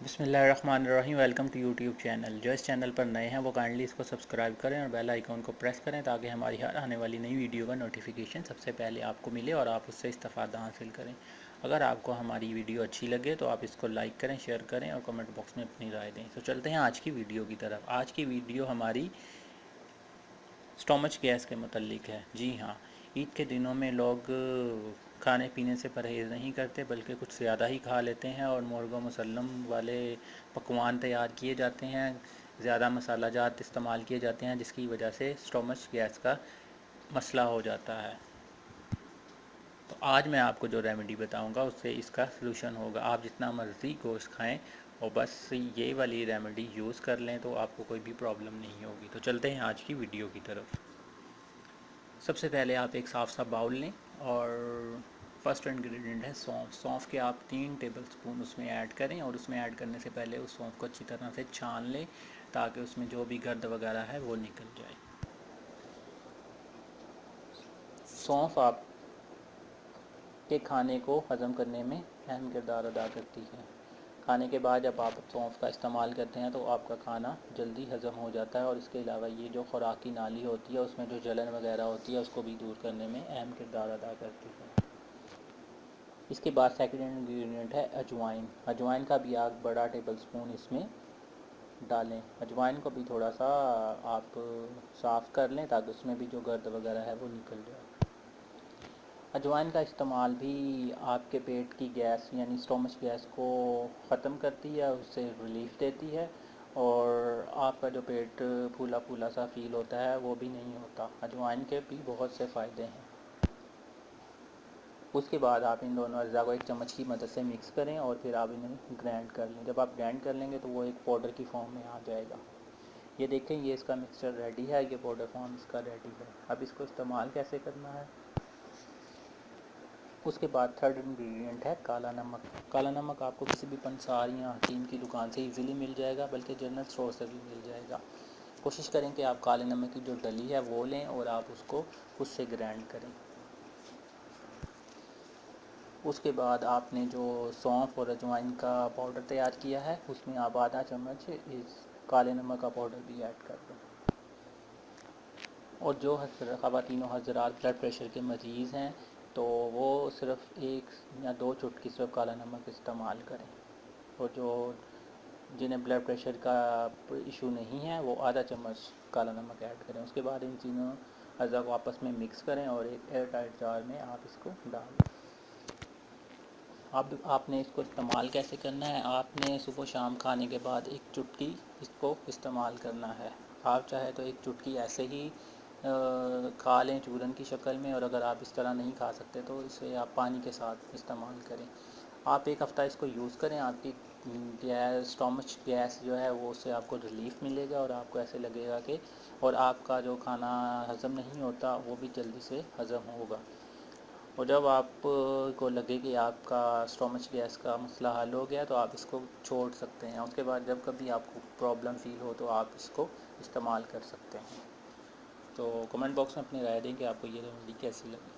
बिस्मिल्लाहिर्रहमानिर्रहीम। Welcome to YouTube channel. जो इस चैनल पर नए हैं वो काइंडली इसको सब्सक्राइब करें और बेल आइकॉन को प्रेस करें ताकि हमारी हर आने वाली नई वीडियो का नोटिफिकेशन सबसे पहले आपको मिले और आप उससे इस्तेफ़ादा हासिल करें। अगर आपको हमारी वीडियो अच्छी लगे तो आप इसको लाइक करें, शेयर करें और कमेंट बॉक्स में अपनी राय दें। तो चलते हैं आज की वीडियो की तरफ। आज की वीडियो हमारी स्टोमच गैस के मतलब है। जी हाँ, ईद के दिनों में लोग खाने पीने से परहेज़ नहीं करते बल्कि कुछ ज़्यादा ही खा लेते हैं और मुर्गा मुसल्लम वाले पकवान तैयार किए जाते हैं, ज़्यादा मसाला जात इस्तेमाल किए जाते हैं जिसकी वजह से स्टोमच गैस का मसला हो जाता है। तो आज मैं आपको जो रेमेडी बताऊंगा उससे इसका सलूशन होगा। आप जितना मर्ज़ी गोश्त खाएं और बस ये वाली रेमेडी यूज़ कर लें तो आपको कोई भी प्रॉब्लम नहीं होगी। तो चलते हैं आज की वीडियो की तरफ। सबसे पहले आप एक साफ़ सा बाउल लें और फर्स्ट इंग्रेडिएंट है सौंफ। सौंफ के आप 3 टेबलस्पून उसमें ऐड करें और उसमें ऐड करने से पहले उस सौंफ को अच्छी तरह से छान लें ताकि उसमें जो भी गर्द वगैरह है वो निकल जाए। सौंफ आपके खाने को हज़म करने में अहम किरदार अदा करती है। खाने के बाद जब आप सौंफ का इस्तेमाल करते हैं तो आपका खाना जल्दी हज़म हो जाता है और इसके अलावा ये जो खुराकी नाली होती है उसमें जो जलन वगैरह होती है उसको भी दूर करने में अहम किरदार अदा करती है। इसके बाद सेकंड इंग्रेडिएंट है अजवाइन। अजवाइन का भी आप बड़ा टेबलस्पून इसमें डालें। अजवाइन को भी थोड़ा सा आप साफ़ कर लें ताकि उसमें भी जो गर्द वगैरह है वो निकल जाए। अजवाइन का इस्तेमाल भी आपके पेट की गैस यानी स्टोमच गैस को ख़त्म करती है, उससे रिलीफ़ देती है और आपका जो पेट फूला फूला सा फ़ील होता है वो भी नहीं होता। अजवाइन के भी बहुत से फ़ायदे हैं। उसके बाद आप इन दोनों अज़ा को एक चम्मच की मदद से मिक्स करें और फिर आप इन्हें ग्राइंड कर लें। जब आप ग्राइंड कर लेंगे तो वो एक पाउडर की फॉर्म में आ जाएगा। ये देखें, ये इसका मिक्सचर रेडी है, ये पाउडर फॉर्म इसका रेडी है। अब इसको इस्तेमाल कैसे करना है। उसके बाद थर्ड इंग्रेडिएंट है काला नमक। काला नमक आपको किसी भी पंसार या हकीम की दुकान से इजीली मिल जाएगा, बल्कि जनरल स्टोर से भी मिल जाएगा। कोशिश करें कि आप काले नमक की जो डली है वो लें और आप उसको उससे ग्राइंड करें। उसके बाद आपने जो सौंफ और अजवाइन का पाउडर तैयार किया है उसमें आप आधा चम्मच इस काले नमक का पाउडर भी ऐड कर दें। और जो ख़वातीन और हज़रात ब्लड प्रेशर के मरीज़ हैं तो वो सिर्फ़ 1 या 2 चुटकी सिर्फ काला नमक इस्तेमाल करें। और जो जिन्हें ब्लड प्रेशर का इशू नहीं है वो आधा चम्मच काला नमक ऐड करें। उसके बाद इन तीनों अज़ा को आपस में मिक्स करें और एक एयर टाइट जार में आप इसको डाल दें। आपने इसको इस्तेमाल कैसे करना है। आपने सुबह शाम खाने के बाद एक चुटकी इसको इस्तेमाल करना है। आप चाहे तो एक चुटकी ऐसे ही खा लें चूरन की शक्ल में, और अगर आप इस तरह नहीं खा सकते तो इसे आप पानी के साथ इस्तेमाल करें। आप एक हफ़्ता इसको यूज़ करें, आपकी गैस स्टोमच गैस जो है वो उससे आपको रिलीफ़ मिलेगा और आपको ऐसे लगेगा कि और आपका जो खाना हज़म नहीं होता वो भी जल्दी से हज़म होगा। और जब आप को लगे कि आपका स्टोमच गैस का मसला हल हो गया तो आप इसको छोड़ सकते हैं। उसके बाद जब कभी आपको प्रॉब्लम फ़ील हो तो आप इसको इस्तेमाल कर सकते हैं। तो कमेंट बॉक्स में अपनी राय दें कि आपको ये रेमेडी कैसी लगी।